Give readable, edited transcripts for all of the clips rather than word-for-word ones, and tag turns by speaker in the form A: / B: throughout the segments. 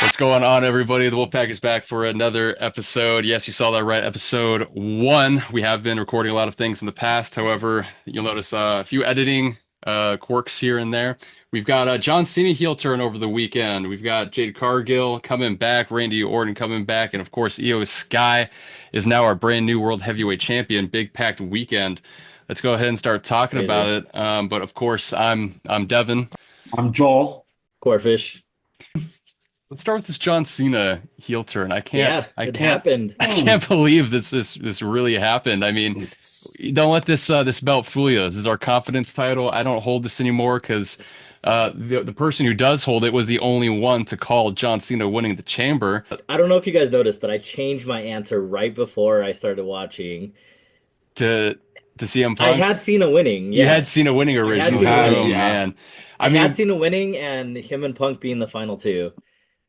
A: What's going on, everybody? The Wolfpac is back for another episode. Yes, you saw that right. Episode 1. We have been recording a lot of things in the past. However, you'll notice a few editing quirks here and there. We've got John Cena heel turn over the weekend. We've got Jade Cargill coming back, Randy Orton coming back, and of course, Io Sky is now our brand new World Heavyweight Champion. Big packed weekend. Let's go ahead and start talking about
B: Crazy.
A: it. But of course, I'm Devin.
C: I'm Joel.
B: Corefish.
A: Let's start with this John Cena heel turn. I can't,
B: Yeah,
A: I
B: it
A: can't,
B: happened.
A: I can't believe this really happened. I mean,
C: It's
A: don't let this belt fool you. This is our confidence title. I don't hold this anymore because the person who does hold it was the only one to call John Cena winning the chamber.
B: I don't know if you guys noticed, but I changed my answer right before I started watching.
A: To CM
B: I
A: Punk.
B: had Cena winning,
A: You had
B: yeah.
A: Cena winning
B: I had
C: you
A: originally.
B: Cena
C: had,
A: Oh
B: winning.
C: yeah.
A: man. I
B: I had
A: mean,
B: Cena winning and him and Punk being the final two.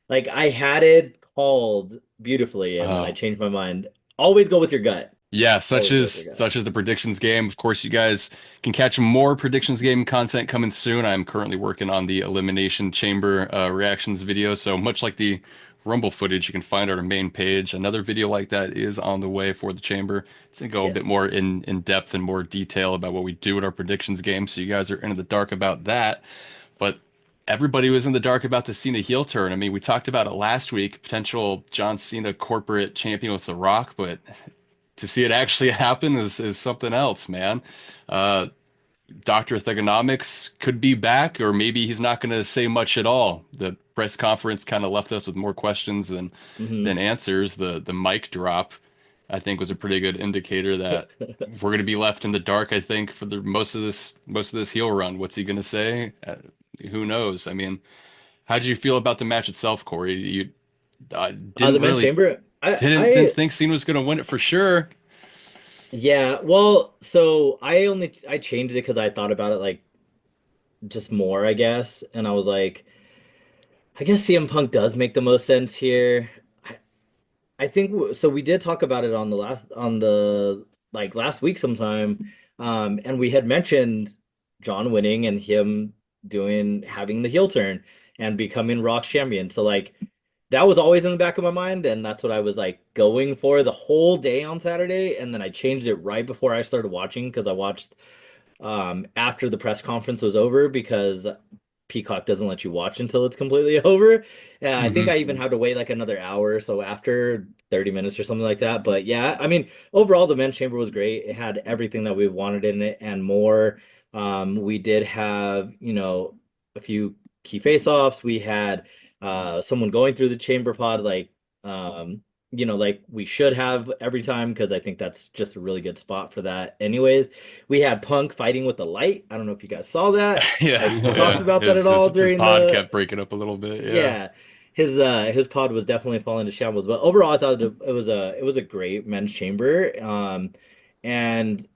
B: Like I had it called beautifully, and then I
A: oh,
B: changed my mind. Always go with your gut.
A: yeah, such
B: Always go
A: as
B: with your gut.
A: such as the predictions game. Of course, you guys can catch more predictions game content coming soon. I'm currently working on the Elimination Chamber reactions video. So much like the Rumble footage, you can find on our main page. Another video like that is on the way for the Chamber. It's gonna go a bit
B: Yes.
A: more in depth and more detail about what we do with our predictions game. So you guys are in the dark about that. But everybody was in the dark about the Cena heel turn. I mean, we talked about it last week, potential John Cena corporate champion with The Rock, but to see it actually happen is something else, man. Uh, Dr. Thugonomics could be back, or maybe he's not going to say much at all. The press conference kind of left us with more questions than
B: Hmm.
A: answers. The mic drop, I think, was a pretty good indicator that we're going to be left in the dark. I think for the most of this heel run. What's he going to say? Who knows? I mean, how did you feel about the match itself, Corey? You
B: The
A: didn't
B: men's
A: really
B: chamber.
A: didn't think Cena was going to win it for sure.
B: Yeah. Well, so I changed it because I thought about it like just more, I guess. And I was like, I guess CM Punk does make the most sense here. I, I think so. We did talk about it on the like last week sometime, and we had mentioned John winning and him doing having the heel turn and becoming Rock's champion. So like that was always in the back of my mind, and that's what I was like going for the whole day on Saturday. And then I changed it right before I started watching because I watched after the press conference was over because Peacock doesn't let you watch until it's completely over. I think
A: Hmm.
B: I even had to wait like another hour or so after 30 minutes or something like that. But yeah, I mean, overall, the men's chamber was great. It had everything that we wanted in it and more. We did have, a few key face-offs. We had someone going through the chamber pod like we should have every time because I think that's just a really good spot for that. Anyways, we had Punk fighting with the light. I don't know if you guys saw that.
A: Yeah,
B: I talked
A: yeah.
B: about that at
A: His
B: all
A: his his
B: during
A: pod
B: the
A: kept breaking up a little bit. Yeah.
B: yeah. His pod was definitely falling to shambles, but overall I thought it was a great men's chamber. And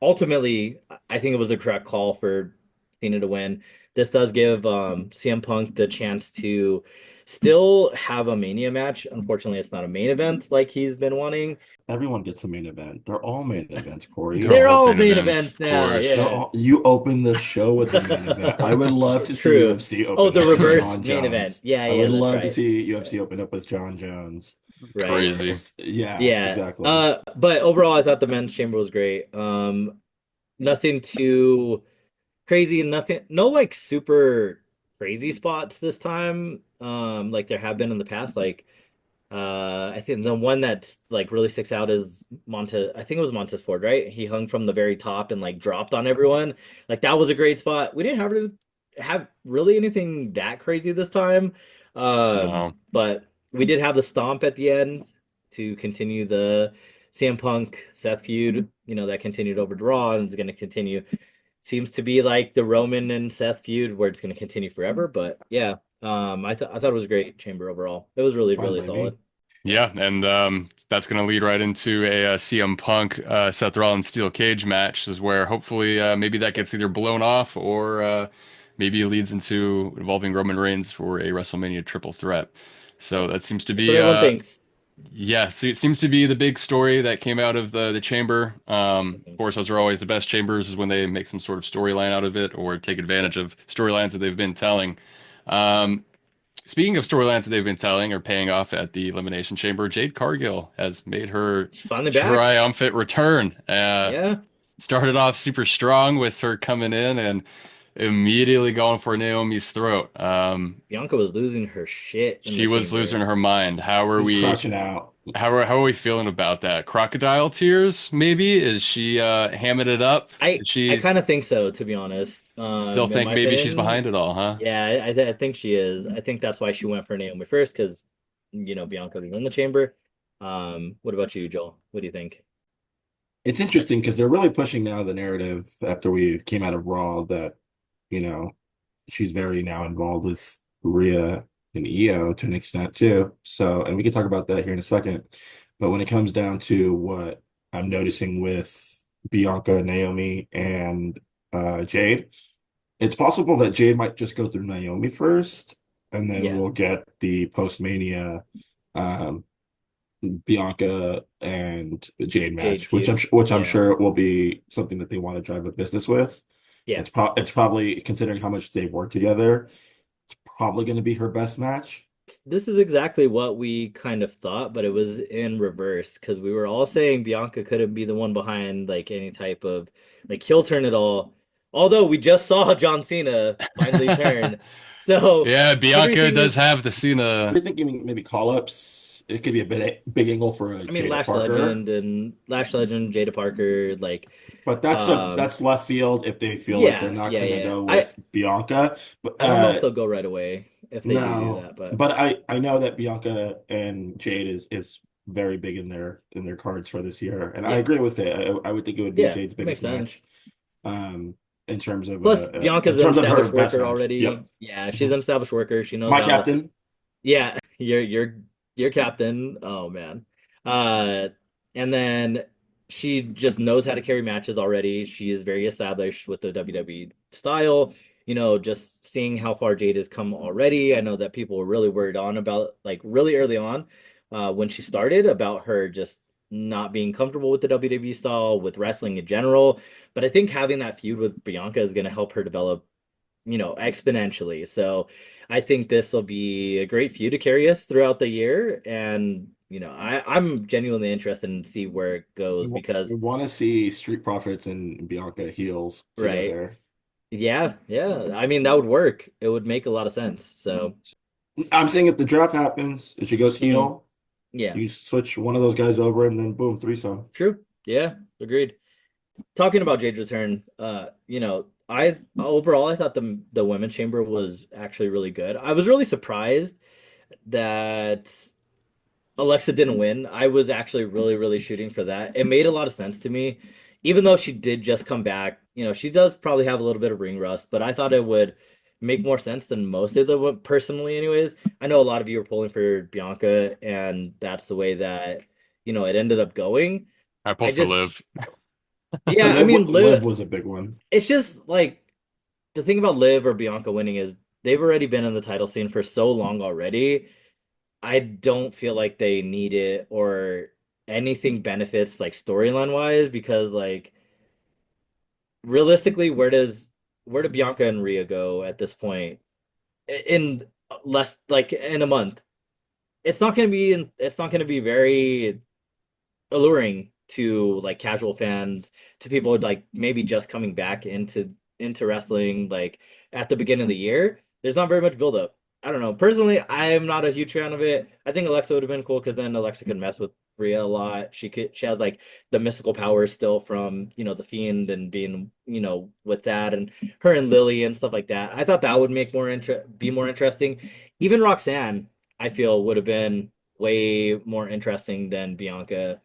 B: ultimately, I think it was the correct call for Cena to win. This does give CM Punk the chance to still have a Mania match. Unfortunately, it's not a main event like he's been wanting.
C: everyone gets a main event. They're all main events, Corey.
A: They're
B: They're
A: all
B: all
A: main
B: main
A: events,
B: events
A: of
B: now,
A: course.
C: They're
B: yeah.
C: all you open the show with a main event. I would love to see
B: True.
C: UFC
B: Oh,
C: open
B: the
C: up with
B: reverse
C: John
B: main event.
C: Jones.
B: Yeah,
C: I would
B: yeah, that's
C: love to
B: right.
C: see
B: Right.
C: UFC open up with John Jones.
B: Right.
C: Or
A: Crazy.
C: yeah,
B: Yeah.
C: exactly.
B: But overall I thought the men's chamber was great. Nothing too crazy, nothing, no like super crazy spots this time. Like there have been in the past. Like I think the one that's like really sticks out is I think it was Montez Ford, right? He hung from the very top and like dropped on everyone. Like that was a great spot. We didn't have really anything that crazy this time.
A: No.
B: But we did have the stomp at the end to continue the CM Punk Seth feud, that continued over to Raw and is going to continue. Seems to be like the Roman and Seth feud where it's going to continue forever. But yeah, I thought it was a great chamber overall. It was really,
C: Fine
B: really
C: by me.
B: solid. Yeah.
A: Yeah, and that's going to lead right into a, CM Punk Seth Rollins steel cage match, is where hopefully maybe that gets either blown off or maybe it leads into involving Roman Reigns for a WrestleMania triple threat. So that seems to
B: That's what
A: be
B: everyone thinks.
A: yeah, so it seems to be the big story that came out of the chamber. Of course, those are always the best chambers is when they make some sort of storyline out of it or take advantage of storylines that they've been telling. Um, Speaking of storylines that they've been telling or paying off at the Elimination Chamber, Jade Cargill has made her
B: She's finally back.
A: triumphant return.
B: Yeah.
A: Started off super strong with her coming in and immediately going for Naomi's throat.
B: Bianca was losing her shit in
A: She
B: the
A: was losing
B: chamber.
A: her mind.
C: He's crashing out.
A: How are we feeling about that? Crocodile tears, maybe? Is she hamming it up?
B: I
A: Is
B: I
A: she
B: kind of think so, to be honest.
A: still
B: In
A: think
B: my
A: maybe she's behind
B: opinion,
A: it all, huh?
B: yeah, I think she is. I think that's why she went for Naomi first, because Bianca was in the chamber. What about you, Joel? What do you think?
C: It's interesting because they're really pushing now the narrative after we came out of Raw that, you know, she's very now involved with Rhea and Io to an extent too. So, and we can talk about that here in a second. But when it comes down to what I'm noticing with Bianca, Naomi, and Jade, it's possible that Jade might just go through Naomi first, and then
B: Yeah,
C: we'll get the post-Mania um, Bianca and Jade
B: Jade
C: match,
B: feud.
C: which I'm
B: Yeah,
C: sure will be something that they want to drive a business with.
B: yeah.
C: It's probably considering how much they've worked together. It's probably going to be her best match.
B: This is exactly what we kind of thought, but it was in reverse because we were all saying Bianca couldn't be the one behind like any type of like heel turn at all. Although we just saw John Cena finally turn. So
A: Yeah, Bianca
B: everything
A: does
B: is,
A: have the
C: What
A: Cena.
C: do you think? You mean maybe call ups? It could be a big angle for
B: I mean,
C: Jada Parker,
B: Lash Legend, Jada Parker, like,
C: but
B: um,
C: that's left field if they feel like they're
B: yeah,
C: not
B: yeah,
C: going to
B: yeah.
C: go
B: I
C: with Bianca. But
B: I don't know if they'll go right away if they do
C: no,
B: that, but
C: but I know that Bianca and Jade is very big in their cards for this year, and I
B: yeah,
C: agree with it. I would think it would be
B: yeah,
C: Jade's
B: it makes
C: biggest
B: sense.
C: match, in terms of
B: Plus, Bianca's
C: in
B: an
C: terms of her
B: established
C: best
B: worker
C: match.
B: already.
C: Yep.
B: Yeah, she's
C: Mhm.
B: an established worker. She knows
C: My
B: how.
C: captain.
B: Yeah, you're captain. Oh man. Uh, and then she just knows how to carry matches already. She is very established with the WWE style. Just seeing how far Jade has come already. I know that people were really worried on about like really early on, when she started about her just not being comfortable with the WWE style, with wrestling in general. But I think having that feud with Bianca is going to help her develop exponentially. So I think this will be a great feud to carry us throughout the year. And, I'm genuinely interested in see where it goes
C: We
B: because,
C: want to see Street Profits and Bianca heels
B: right.
C: together.
B: Yeah, yeah. I mean, that would work. It would make a lot of sense. So,
C: I'm saying if the draft happens and she goes
B: mhm,
C: heel,
B: yeah,
C: you switch one of those guys over and then boom, threesome.
B: true. Yeah, agreed. Talking about Jade's return, I overall I thought the women's chamber was actually really good. I was really surprised that Alexa didn't win. I was actually really, really shooting for that. It made a lot of sense to me, even though she did just come back. She does probably have a little bit of ring rust, but I thought it would make more sense than most of them personally, anyways. I know a lot of you were pulling for Bianca, and that's the way that it ended up going.
A: I
B: I
A: pulled for
B: just,
A: Liv.
B: yeah, I mean,
C: Liv was a big one.
B: it's just like the thing about Liv or Bianca winning is they've already been in the title scene for so long already. I don't feel like they need it or anything benefits like storyline wise because like realistically, where do Bianca and Rhea go at this point in less like in a month? It's not gonna be very alluring to like casual fans, to people like maybe just coming back into wrestling like at the beginning of the year. There's not very much buildup. I don't know. Personally, I'm not a huge fan of it. I think Alexa would have been cool because then Alexa could mess with Rhea a lot. She has like the mystical powers still from the Fiend and being with that and her and Lily and stuff like that. I thought that would make be more interesting. Even Roxanne, I feel would have been way more interesting than Bianca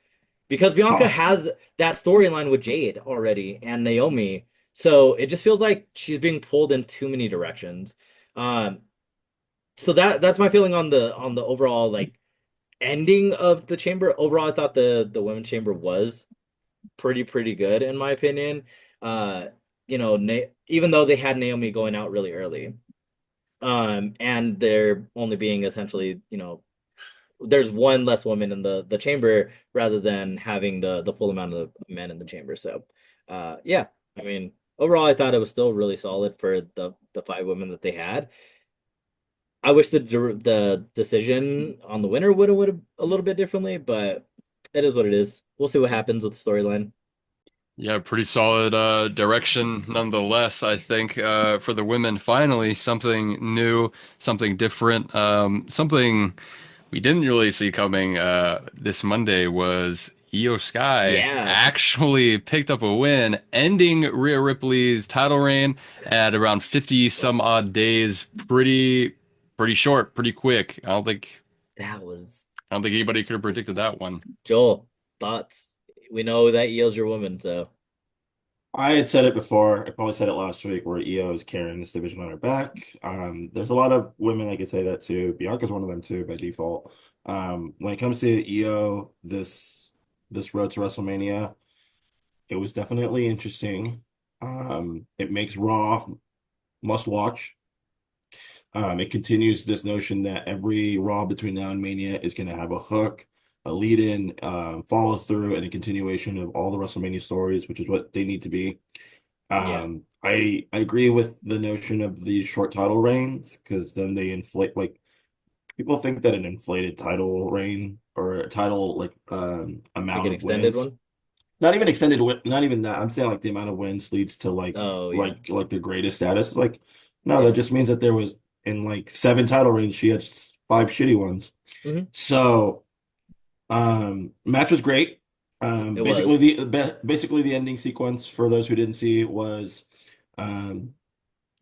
B: because Bianca
C: Oh,
B: has that storyline with Jade already and Naomi. So it just feels like she's being pulled in too many directions. Um, so that's my feeling on the overall like ending of the chamber. Overall, I thought the women's chamber was pretty good in my opinion. Uh, even though they had Naomi going out really early, and there only being essentially there's one less woman in the chamber rather than having the full amount of men in the chamber. So, yeah, I mean, overall, I thought it was still really solid for the five women that they had. I wish the decision on the winner would have a little bit differently, but it is what it is. We'll see what happens with the storyline.
A: Yeah, pretty solid direction nonetheless, I think, for the women. Finally, something new, something different, something we didn't really see coming this Monday was Io Sky
B: Yeah,
A: actually picked up a win, ending Rhea Ripley's title reign at around 50 some odd days. Pretty short, pretty quick.
B: that was
A: I don't think anybody could have predicted that one.
B: Joel. Thoughts? We know that Eel's your woman, so
C: I had said it before. I probably said it last week where Io is carrying this division on her back. There's a lot of women I could say that too. Bianca's one of them too by default. When it comes to Io, this road to WrestleMania, it was definitely interesting. It makes Raw must watch. It continues this notion that every Raw between now and Mania is going to have a hook, a lead in, follow through, and a continuation of all the WrestleMania stories, which is what they need to be.
B: yeah,
C: I agree with the notion of the short title reigns because then they inflate like people think that an inflated title reign or a title like
B: like
C: amount
B: an
C: of
B: extended
C: wins,
B: one.
C: not even extended win, not even that. I'm saying like the amount of wins leads to
B: Oh yeah,
C: like the greatest status. Like no, that
B: yeah.
C: just means that there was in like seven title reigns, she had five shitty ones.
B: Hmm.
C: So match was great.
B: It was
C: Basically the ending sequence for those who didn't see was um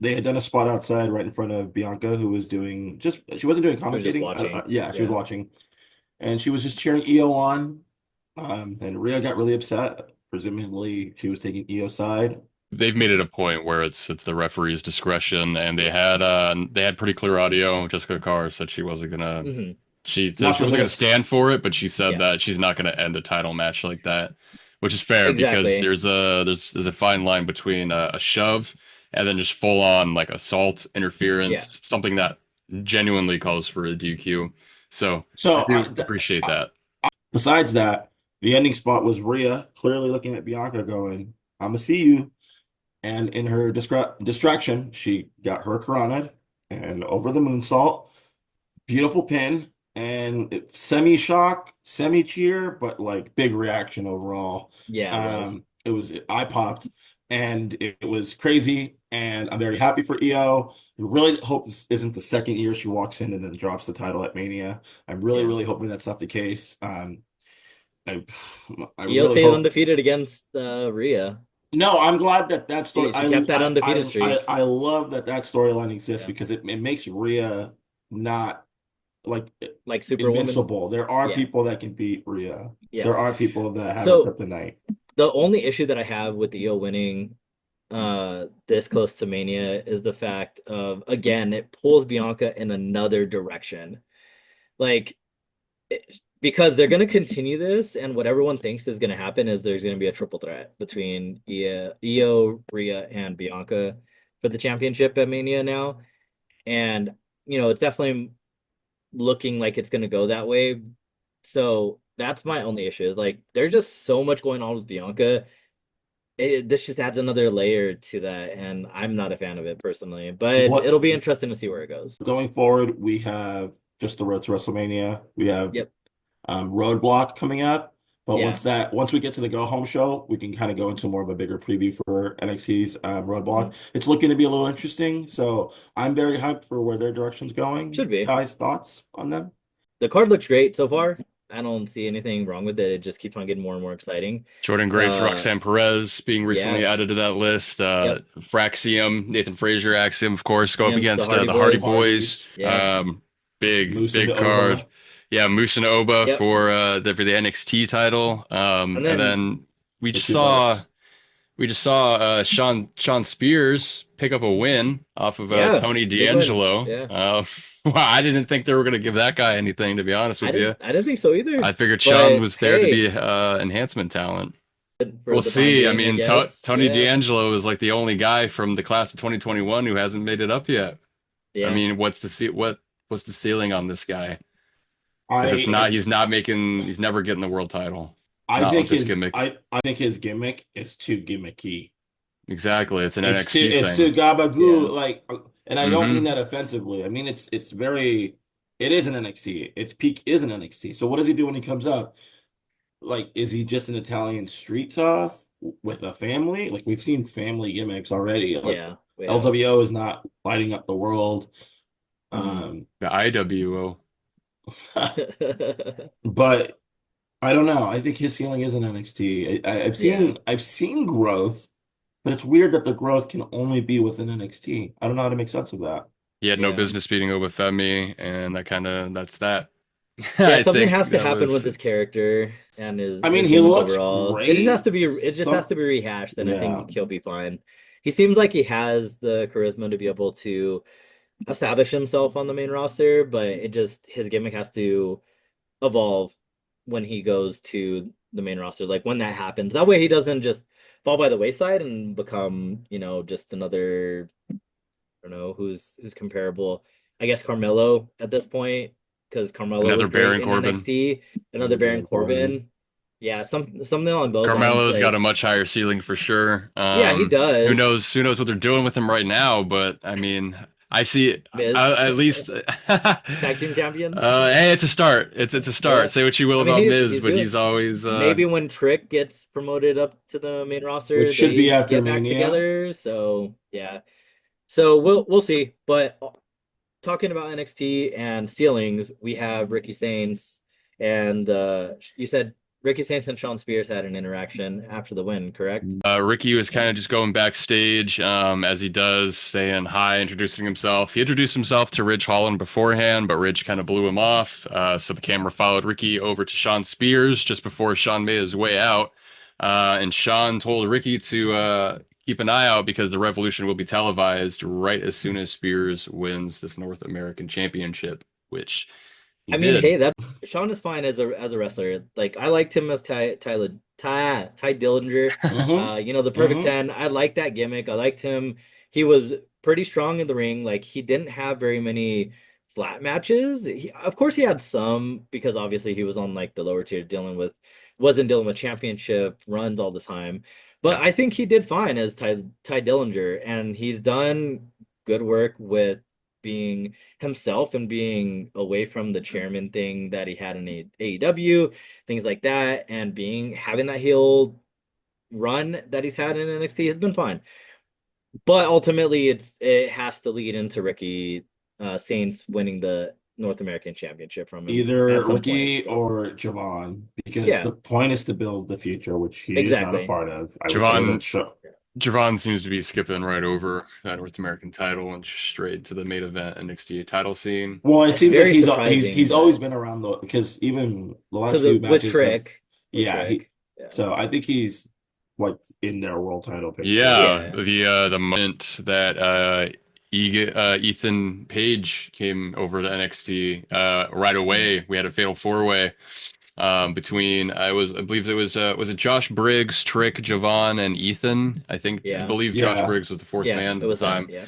C: they had done a spot outside right in front of Bianca who was doing just she wasn't doing
B: she was just
C: commentating.
B: watching.
C: Yeah, she was
B: Yeah.
C: watching and she was just cheering EO on. And Rhea got really upset. Presumably she was taking EO's side.
A: They've made it a point where it's the referee's discretion, and they had pretty clear audio. Jessica Carr said she wasn't gonna
B: Hmm.
A: she said
C: Not
A: she
C: for
A: wasn't gonna
C: this.
A: stand for it, but she said
B: Yeah.
A: that she's not gonna end a title match like that, which is fair because
B: Exactly.
A: there's a fine line between a shove and then just full on like assault,
B: Yeah.
A: interference, something that genuinely calls for a DQ. So I
C: So
A: do appreciate that.
C: besides that, the ending spot was Rhea clearly looking at Bianca going, I'm gonna see you. And in her distraction, she got her Karana and over the moonsault. Beautiful pin and semi shock, semi cheer, but like big reaction overall.
B: Yeah. It was.
C: It was I popped and it was crazy. And I'm very happy for EO. I really hope this isn't the second year she walks in and then drops the title at Mania. I'm really,
B: Yeah.
C: really hoping that's not the case. I, I
B: Io
C: really
B: stays
C: hope.
B: undefeated against Rhea.
C: No, I'm glad that that story.
B: She kept that undefeated streak.
C: I love that that storyline exists
B: Yeah.
C: because it makes Rhea not like
B: Like Superwoman.
C: invincible. There are
B: Yeah.
C: people that can beat Rhea. There
B: Yes.
C: are people that have her
B: So
C: kryptonite.
B: the only issue that I have with Io winning this close to Mania is the fact of again it pulls Bianca in another direction. Like because they're going to continue this, and what everyone thinks is going to happen is there's going to be a triple threat between Io, Rhea, and Bianca for the championship at Mania now. And, it's definitely looking like it's going to go that way. So that's my only issue is like there's just so much going on with Bianca. This just adds another layer to that, and I'm not a fan of it personally, but
C: What
B: it'll be interesting to see where it goes.
C: going forward, we have just the road to WrestleMania. We have
B: Yep.
C: Roadblock coming up. But
B: Yeah.
C: once we get to the go home show, we can kind of go into more of a bigger preview for NXT's Roadblock.
B: Mhm.
C: It's looking to be a little interesting. So I'm very hyped for where their direction's going.
B: Should be.
C: Guys, thoughts on them?
B: The card looks great so far. I don't see anything wrong with it. It just keeps on getting more and more exciting.
A: Jordan Grace,
B: Uh,
A: Roxanne Perez being recently
B: yeah,
A: added to that list.
B: yep.
A: Fraxium, Nathan Frazier, Axiom, of course, go up
B: Against the
A: against
B: Hardy
A: the Hardy
B: Boys.
A: Boys.
C: Hardys,
B: Yep,
C: Moose and
A: Big card.
C: Ova.
A: Yeah, Moose and Oba
B: yep.
A: for the NXT title.
B: And
A: And
B: then
A: then we
C: The
A: just
C: two
A: saw
C: bucks.
A: we just saw Sean Spears pick up a win off of
B: yeah,
A: Tony
B: big win.
A: D'Angelo.
B: Yeah.
A: Wow, I didn't think they were going to give that guy anything, to be honest
B: I
A: with
B: didn't
A: you.
B: I didn't think so either.
A: I figured Sean
B: But
A: was there to be
B: hey,
A: enhancement talent.
B: for
A: We'll
B: the time
A: see. I
B: being, I
A: mean,
B: guess.
A: Tony
B: Yeah.
A: D'Angelo is like the only guy from the class of 2021 who hasn't made it up yet. I
B: Yeah.
A: mean, what's the ceiling on this guy? Because it's
C: I
A: not
C: as
A: he's never getting the world title.
C: I
A: Not with
C: think
A: this gimmick.
C: I think his gimmick is too gimmicky.
A: Exactly. It's an NXT
C: It's too
A: thing.
C: gabagoo.
B: Yeah.
C: Like And I don't mean
A: Hmm.
C: that offensively. I mean it's very it is an NXT. Its peak is an NXT. So what does he do when he comes up? Like, is he just an Italian street tough with a family? Like we've seen family gimmicks already. Like
B: Yeah, we have.
C: LWO is not lighting up the world.
B: Mhm.
C: Um,
A: The IWO.
C: but I don't know. I think his ceiling is in NXT. Have
B: Yeah.
C: seen growth, but it's weird that the growth can only be within NXT. I don't know how to make sense of that.
A: He had no
B: Yeah.
A: business beating Obafemi, and that's that.
B: Yeah,
A: I
B: something
A: think
B: has to
A: that
B: happen with
A: was,
B: this character and
C: I mean,
B: his
C: he
B: gimmick
C: looks
B: overall. It just has
C: great.
B: to be rehashed, and I
C: Yeah,
B: think he'll be fine. He seems like he has the charisma to be able to establish himself on the main roster, but it just his gimmick has to evolve when he goes to the main roster. Like when that happens. That way he doesn't just fall by the wayside and become, just another, I don't know, who's comparable. I guess Carmelo at this point, because Carmelo
A: another
B: was great
A: Baron
B: in
A: Corbin.
B: NXT. Another
C: another
B: Baron
C: Baron Corbin.
B: Corbin. Yeah, something along those lines.
A: Carmelo's got a
B: Like,
A: much higher ceiling for sure.
B: yeah, he
A: Who
B: does.
A: knows what they're doing with him right now? But I mean, I see
B: Miz,
A: at least.
B: tag team champions.
A: Hey, it's a start. It's a start.
B: Yeah.
A: Say what you will
B: I mean,
A: about Miz,
B: he's
A: but
B: doing.
A: he's always
B: Maybe when Trick gets promoted up to the main
C: Which
B: roster,
C: should be
B: they
C: after
B: get back
C: Mania.
B: together. So yeah, so we'll see. But talking about NXT and ceilings, we have Ricky Saints, and you said Ricky Saints and Sean Spears had an interaction after the win, correct?
A: Ricky was kind of just going backstage, as he does, saying hi, introducing himself. He introduced himself to Ridge Holland beforehand, but Ridge kind of blew him off. So the camera followed Ricky over to Sean Spears just before Sean made his way out. And Sean told Ricky to keep an eye out because the Revolution will be televised right as soon as Spears wins this North American Championship, which he
B: I mean,
A: did.
B: hey, that Sean is fine as a wrestler. Like I liked him as Ty Dillinger.
C: Mm-hmm.
B: The Perfect
C: Mm-hmm.
B: 10. I liked that gimmick. I liked him. He was pretty strong in the ring. Like he didn't have very many flat matches. Of course, he had some because obviously he was on like the lower tier, wasn't dealing with championship runs all the time. But
A: Yeah.
B: I think he did fine as Ty Dillinger, and he's done good work with being himself and being away from the chairman thing that he had in AEW, things like that, and being having that heel run that he's had in NXT has been fine. But ultimately, it has to lead into Ricky Saints winning the North American Championship from him at
C: Either
B: some point.
C: Ricky
B: So
C: or Javon, because
B: yeah,
C: the point is to build the future, which he is not a
B: exactly.
C: part of. I would say that
A: Javon
C: show.
A: Javon seems to be skipping right over that North American title and straight to the main event NXT title scene.
C: Well, it
B: It's
C: seems like
B: very surprising,
C: he's always
B: but
C: been around though, because even the last
B: because
C: few
B: with
C: matches have,
B: Trick,
C: yeah, he.
B: yeah,
C: So I think he's like in their world title picture.
A: Yeah,
B: yeah,
A: the moment that Ethan Page came over to NXT, right
B: mm,
A: away we had a fatal four way between I believe it was it Josh Briggs, Trick, Javon, and Ethan. I
B: yeah,
A: believe Josh
C: Yeah,
A: Briggs was the fourth
B: yeah.
A: man
B: It
A: at the
B: was that,
A: time,
B: yeah.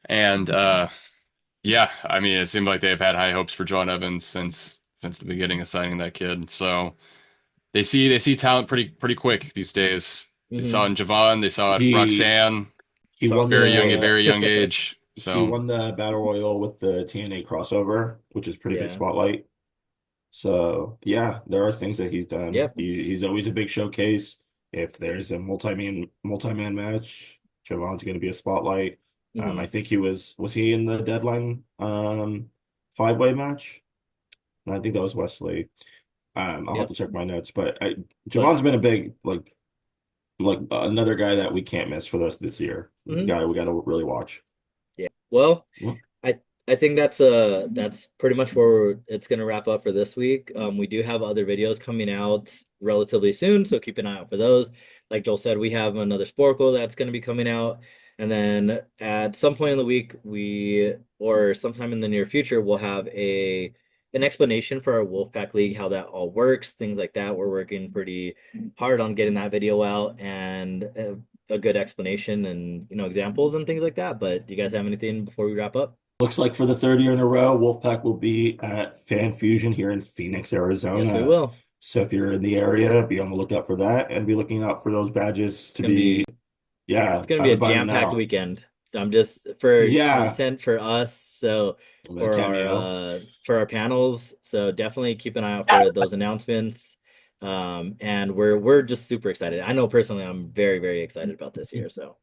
A: and yeah, I mean it seemed like they've had high hopes for John Evans since the beginning of signing that kid. So they see talent pretty quick these days. They saw it
B: Hmm.
A: in Javon, they saw it
C: he
A: Roxanne,
C: he won
A: very young age.
C: he
A: So
C: won the battle royal with the TNA crossover, which is pretty big
B: Yeah.
C: spotlight. So yeah, there are things that he's done.
B: Yeah.
C: He's always a big showcase. If there's a multi-man match, Javon's going to be a spotlight. I
B: Hmm.
C: think was he in the deadline five-way match? No, I think that was Wesley. I'll have
B: Yep.
C: to check my notes, but
B: But
C: Javon's been a big like another guy that we can't miss for the rest of this year.
B: mhm.
C: Guy we got to really watch.
B: Yeah. Well,
C: Well,
B: I think that's pretty much where it's gonna wrap up for this week. We do have other videos coming out relatively soon, so keep an eye out for those. Like Joel said, we have another Sporkle that's gonna be coming out, and then at some point in the week, or sometime in the near future, we'll have an explanation for our Wolfpack League, how that all works, things like that. We're working pretty hard on getting that video out and a good explanation and examples and things like that. But do you guys have anything before we wrap up?
C: looks like for the third year in a row, Wolfpack will be at Fan Fusion here in Phoenix,
B: Yes, we
C: Arizona.
B: will.
C: So if you're in the area, be on the lookout for that and be looking out for those badges
B: It's
C: to
B: gonna
C: be,
B: be
C: yeah,
B: it's gonna
C: how
B: be
C: to
B: a
C: buy them
B: jam-packed
C: now.
B: weekend. I'm just for
C: Yeah,
B: content for us, so
C: a cameo.
B: for our panels. So definitely keep an eye out for those announcements. And we're just super excited. I know personally, I'm very, very excited about this year. So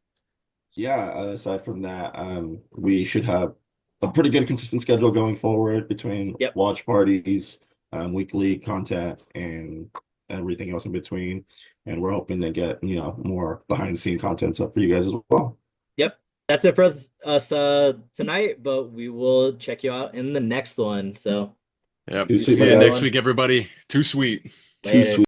C: Yeah, aside from that, we should have a pretty good consistent schedule going forward between
B: yep,
C: watch parties, weekly content, and everything else in between. And we're hoping to get, more behind the scene contents up for you guys as well.
B: yep. That's it for us tonight, but we will check you out in the next one. So
A: Yep.
C: Too
B: peace
C: sweet,
B: and
A: See
C: my
B: love,
A: you next
C: guys.
B: everyone.
A: week, everybody. Too sweet.
C: Too
B: Later.
C: sweet.